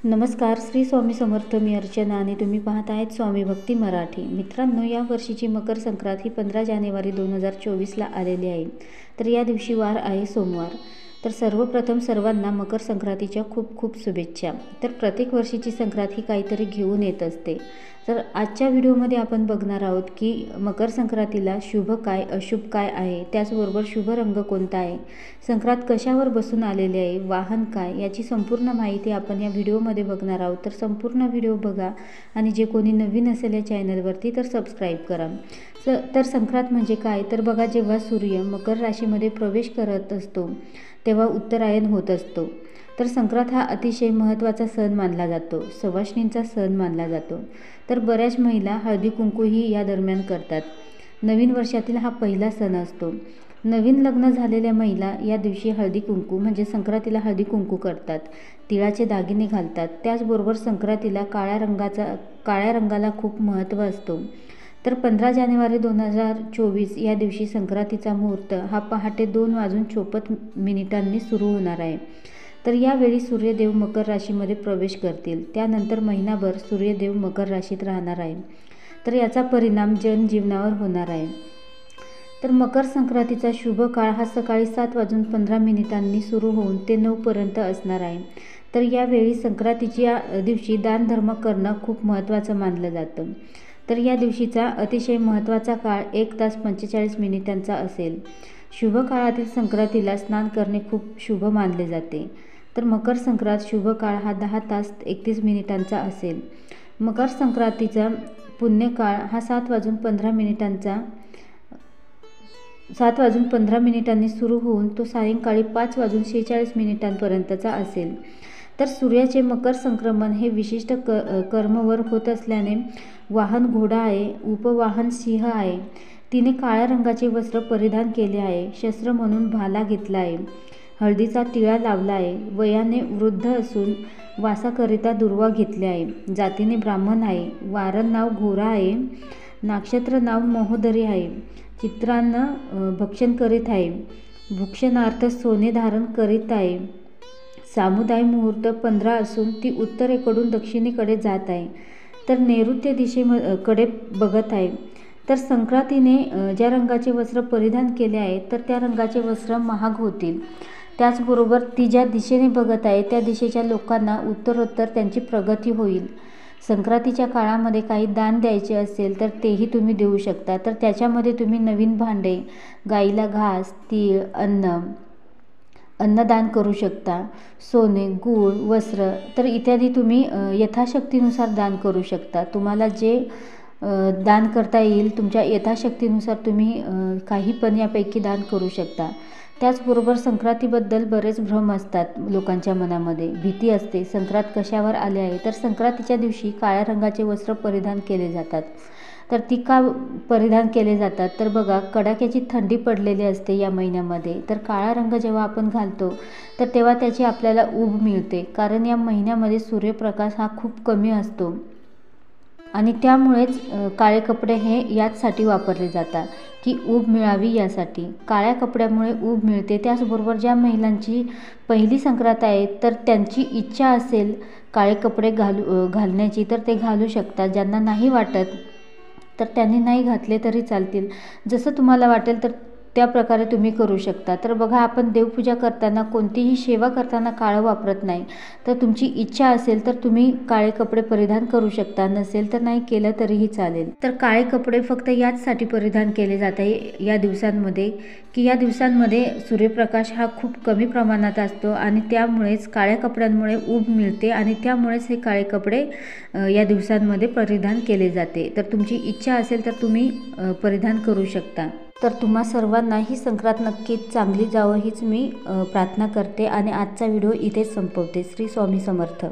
नमस्कार, श्री स्वामी समर्थ. मी अर्चना आणि तुम्ही पाहत आहेत स्वामी भक्ती मराठी. मित्रांनो, या वर्षीची मकर संक्रांत ही 15 जानेवारी 2024ला आलेली आहे. तर या दिवशी वार आहे सोमवार. तर सर्वप्रथम सर्वांना मकर संक्रांतीच्या खूप खूप शुभेच्छा. तर प्रत्येक वर्षीची संक्रांत ही काहीतरी घेऊन येत असते. तर आजच्या व्हिडिओमध्ये आपण बघणार आहोत की मकर संक्रांतीला शुभ काय, अशुभ काय आहे, त्याचबरोबर शुभ रंग कोणता आहे, संक्रांत कशावर बसून आलेले आहे, वाहन काय, याची संपूर्ण माहिती आपण या व्हिडिओमध्ये बघणार आहोत. तर संपूर्ण व्हिडिओ बघा आणि जे कोणी नवीन असेल या चॅनलवरती तर सबस्क्राईब करा. तर संक्रांत म्हणजे काय, तर बघा, जेव्हा सूर्य मकर राशीमध्ये प्रवेश करत असतो तेव्हा उत्तरायण होत असतो. तर संक्रांत हा अतिशय महत्त्वाचा सण मानला जातो, सवाष्णींचा सण मानला जातो. तर बऱ्याच महिला हळदी कुंकूही या दरम्यान करतात. नवीन वर्षातील हा पहिला सण असतो. नवीन लग्न झालेल्या महिला या दिवशी हळदी कुंकू म्हणजे संक्रांतीला हळदी कुंकू करतात, तिळाचे दागिने घालतात. त्याचबरोबर संक्रांतीला काळ्या रंगाला खूप महत्त्व असतो. तर 15 जानेवारी 2024 या दिवशी संक्रांतीचा मुहूर्त हा पहाटे 2:54 सुरू होणार आहे. तर यावेळी सूर्यदेव मकर राशीमध्ये प्रवेश करतील. त्यानंतर महिनाभर सूर्यदेव मकर राशीत राहणार आहे. तर याचा परिणाम जनजीवनावर होणार आहे. तर मकर संक्रांतीचा शुभ काळ हा सकाळी 7:15 सुरू होऊन ते 9 पर्यंत असणार आहे. तर यावेळी संक्रांतीच्या दिवशी दानधर्म करणं खूप महत्त्वाचं मानलं जातं. तर या दिवशीचा अतिशय महत्त्वाचा काळ 1 तास 45 असेल. शुभ काळातील संक्रांतीला स्नान करणे खूप शुभ मानले जाते. तर मकर संक्रांत शुभ काळ हा 10 तास 31 असेल. मकर संक्रांतीचा पुण्यकाळ हा 7:15 सुरू होऊन तो सायंकाळी 5:46 असेल. तर सूर्याचे मकर संक्रमण हे विशिष्ट कर्मवर होत असल्याने वाहन घोडा आहे, उपवाहन सिंह आहे. तिने काळ्या रंगाचे वस्त्र परिधान केले आहे, शस्त्र म्हणून भाला घेतला आहे, हळदीचा टिळा लावला आहे, वयाने वृद्ध असून वासाकरिता दुर्वा घेतले आहे, जातीने ब्राह्मण आहे, वारण नाव घोरा आहे, नक्षत्र नाव महोदरी आहे, चित्रान्न भक्षण करीत आहे, भूषणार्थ सोने धारण करीत आहे. सामुदाय मुहूर्त 15 असून ती उत्तरेकडून दक्षिणेकडे जात आहे. तर नैऋत्य दिशेकडे बघत आहे. तर संक्रांतीने ज्या रंगाचे वस्त्र परिधान केले आहे तर त्या रंगाचे वस्त्र महाग होतील. त्याचबरोबर ती ज्या दिशेने बघत आहे त्या दिशेच्या लोकांना उत्तरोत्तर त्यांची प्रगती होईल. संक्रांतीच्या काळामध्ये काही दान द्यायचे असेल तर तेही तुम्ही देऊ शकता. तर त्याच्यामध्ये तुम्ही नवीन भांडे, गाईला घास, तीळ, अन्नदान करू शकता. सोने, गूळ, वस्त्र तर इत्यादी तुम्ही यथाशक्तीनुसार दान करू शकता. तुम्हाला जे दान करता येईल तुमच्या यथाशक्तीनुसार तुम्ही काही पण यापैकी दान करू शकता. त्याचबरोबर संक्रांतीबद्दल बरेच भ्रम असतात लोकांच्या मनामध्ये, भीती असते, संक्रांत कशावर आले आहे. तर संक्रांतीच्या दिवशी काळ्या रंगाचे वस्त्र परिधान केले जातात. तर ती का परिधान केले जातात, तर बघा, कडाक्याची थंडी पडलेली असते या महिन्यामध्ये. तर काळा रंग जेव्हा आपण घालतो तर तेव्हा त्याची आपल्याला ऊब मिळते, कारण या महिन्यामध्ये सूर्यप्रकाश हा खूप कमी असतो आणि त्यामुळेच काळे कपडे हे याचसाठी वापरले जातात की ऊब मिळावी यासाठी. काळ्या कपड्यामुळे ऊब मिळते. त्याचबरोबर ज्या महिलांची पहिली संक्रांत आहे तर त्यांची इच्छा असेल काळे कपडे घालण्याची तर ते घालू शकतात. ज्यांना नाही वाटत तर त्यांनी नाही घातले तरी चालतील. जसं तुम्हाला वाटेल तर त्या प्रकारे तुम्ही करू शकता. तर बघा, आपण देवपूजा करताना, कोणतीही सेवा करताना काळं वापरत नाही. तर तुमची इच्छा असेल तर तुम्ही काळे कपडे परिधान करू शकता, नसेल तर नाही केलं तरीही चालेल. तर काळे कपडे फक्त याचसाठी परिधान केले जाते या दिवसांमध्ये की या दिवसांमध्ये सूर्यप्रकाश हा खूप कमी प्रमाणात असतो आणि त्यामुळेच काळ्या कपड्यांमुळे ऊब मिळते आणि त्यामुळेच हे काळे कपडे या दिवसांमध्ये परिधान केले जाते. तर तुमची इच्छा असेल तर तुम्ही परिधान करू शकता. तर तुम्हा सर्वांना ही संक्रांत नक्कीच चांगली जावं हीच मी प्रार्थना करते आणि आजचा व्हिडिओ इथेच संपवते. श्री स्वामी समर्थ.